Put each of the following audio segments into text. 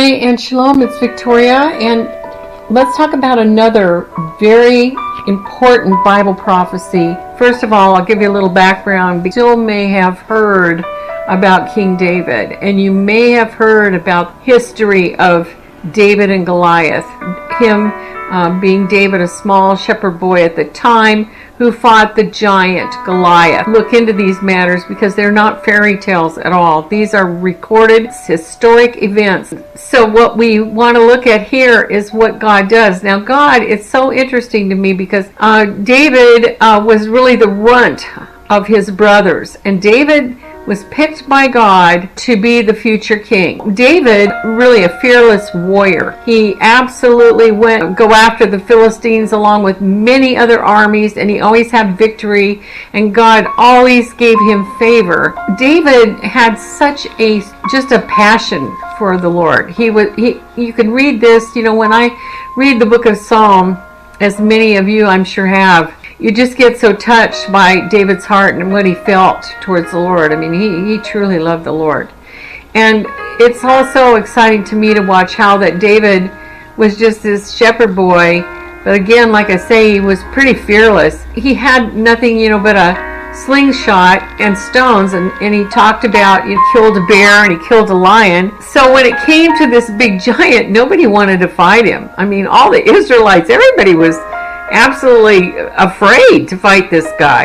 Hi and shalom, it's Victoria, and let's talk about another very important Bible prophecy. First of all, I'll give you a little background. You still may have heard about King David, and you may have heard about history of David and Goliath, him being David, a small shepherd boy at the time, who fought the giant Goliath. Look into these matters because they're not fairy tales at all. These are recorded historic events. So what we want to look at here is what God does. Now God, it's so interesting to me because David was really the runt of his brothers, and David was picked by God to be the future king. David, really a fearless warrior. He absolutely went go after the Philistines along with many other armies, and he always had victory, and God always gave him favor. David had such just a passion for the Lord. You can read this, when I read the book of Psalm, as many of you I'm sure have, you just get so touched by David's heart and what he felt towards the Lord. I mean, he truly loved the Lord. And it's also exciting to me to watch how that David was just this shepherd boy. But again, like I say, he was pretty fearless. He had nothing, but a slingshot and stones. And he talked about he killed a bear and he killed a lion. So when it came to this big giant, nobody wanted to fight him. I mean, all the Israelites, everybody was absolutely afraid to fight this guy.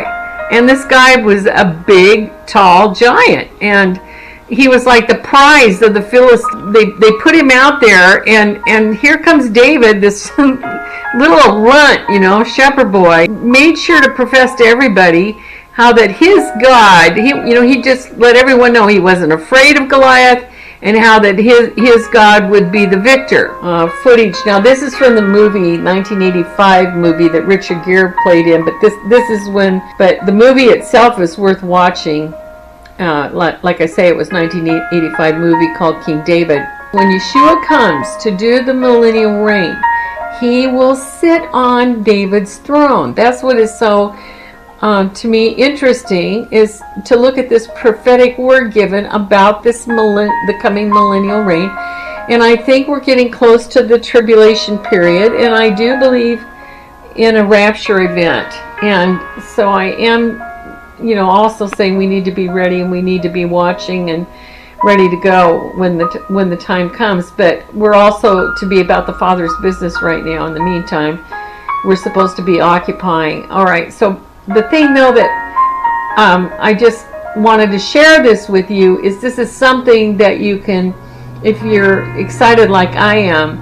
And this guy was a big, tall giant, and he was like the prize of the Philistines. They put him out there, and here comes David, this little runt, shepherd boy, made sure to profess to everybody how that his God, he just let everyone know he wasn't afraid of Goliath, and how that his God would be the victor. Footage. Now this is from the movie, 1985 movie that Richard Gere played in, but this is when, but the movie itself is worth watching. Like I say, it was 1985 movie called King David. When Yeshua comes to do the millennial reign, he will sit on David's throne. That's what is so to me interesting, is to look at this prophetic word given about this the coming millennial reign. And I think we're getting close to the tribulation period, and I do believe in a rapture event. And so I am also saying we need to be ready, and we need to be watching and ready to go when the time comes. But we're also to be about the Father's business right now. In the meantime, we're supposed to be occupying. All right, so the thing though that I just wanted to share this with you is this is something that you can, if you're excited like I am,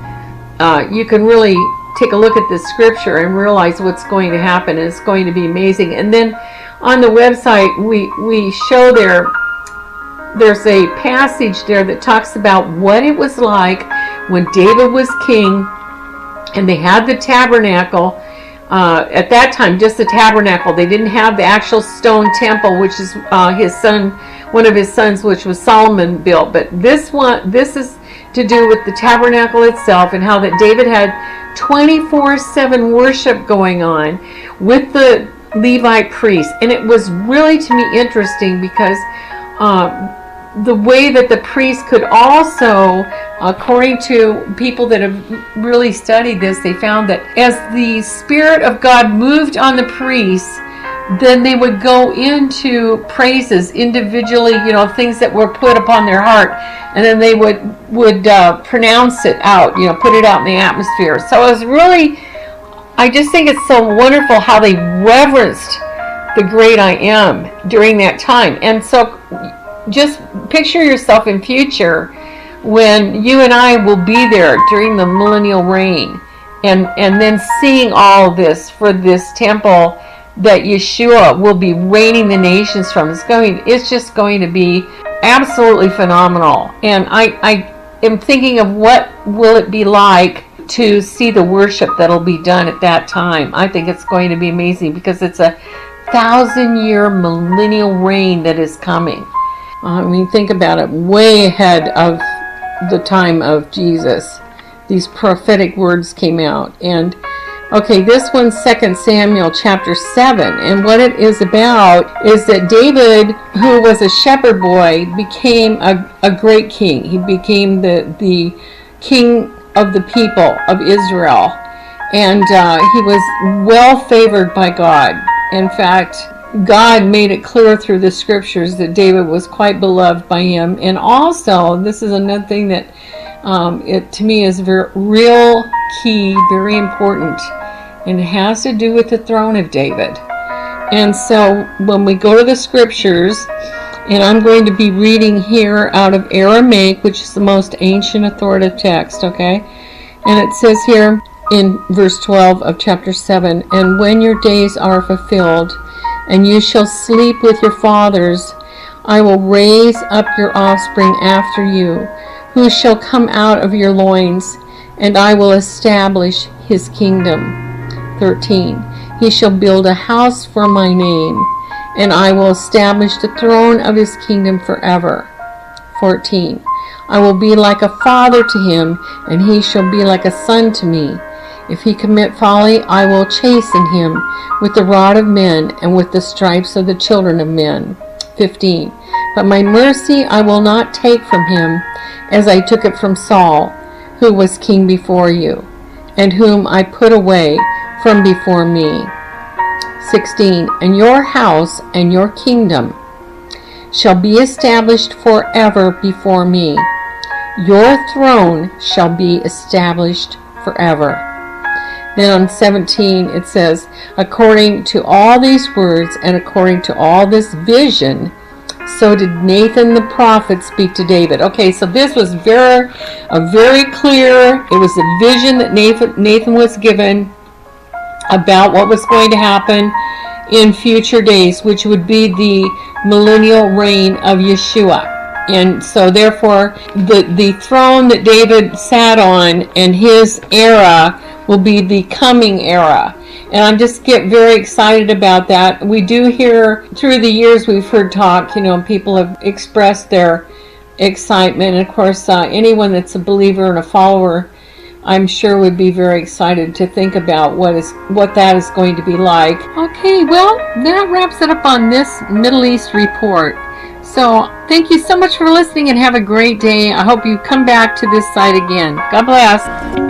you can really take a look at this scripture and realize what's going to happen, and it's going to be amazing. And then on the website we show there's a passage there that talks about what it was like when David was king, and they had the tabernacle. At that time, just the tabernacle. They didn't have the actual stone temple, which is one of his sons, which was Solomon built. But this is to do with the tabernacle itself, and how that David had 24/7 worship going on with the Levite priests. And it was really, to me, interesting because the way that the priests could also, according to people that have really studied this, they found that as the Spirit of God moved on the priests, then they would go into praises individually, things that were put upon their heart, and then they would pronounce it out, put it out in the atmosphere. So it was really, I just think it's so wonderful how they reverenced the great I Am during that time. And so just picture yourself in future when you and I will be there during the millennial reign, and then seeing all this for this temple that Yeshua will be reigning the nations from. It's just going to be absolutely phenomenal. And I am thinking of what will it be like to see the worship that'll be done at that time. I think it's going to be amazing because it's a 1,000-year millennial reign that is coming. I mean, think about it, way ahead of the time of Jesus. These prophetic words came out. And okay, this one's 2 Samuel chapter 7. And what it is about is that David, who was a shepherd boy, became a great king. He became the king of the people of Israel. And he was well favored by God. In fact, God made it clear through the scriptures that David was quite beloved by him. And also, this is another thing that it to me is very real key, very important, and it has to do with the throne of David. And so when we go to the scriptures, and I'm going to be reading here out of Aramaic, which is the most ancient authoritative text, okay? And it says here in verse 12 of chapter 7, "And when your days are fulfilled, and you shall sleep with your fathers, I will raise up your offspring after you, who shall come out of your loins, and I will establish his kingdom." 13, "He shall build a house for my name, and I will establish the throne of his kingdom forever." 14, "I will be like a father to him, and he shall be like a son to me. If he commit folly, I will chasten him with the rod of men and with the stripes of the children of men." 15, "But my mercy I will not take from him, as I took it from Saul, who was king before you, and whom I put away from before me." 16, "And your house and your kingdom shall be established forever before me. Your throne shall be established forever." Then on 17 it says, "According to all these words and according to all this vision, so did Nathan the prophet speak to David." Okay, so this was very clear. It was a vision that Nathan was given about what was going to happen in future days, which would be the millennial reign of Yeshua. And so therefore the throne that David sat on and his era will be the coming era. And I just get very excited about that. We do hear, through the years we've heard talk, people have expressed their excitement. And of course, anyone that's a believer and a follower, I'm sure would be very excited to think about what that is going to be like. Okay, well, that wraps it up on this Middle East report. So thank you so much for listening and have a great day. I hope you come back to this site again. God bless.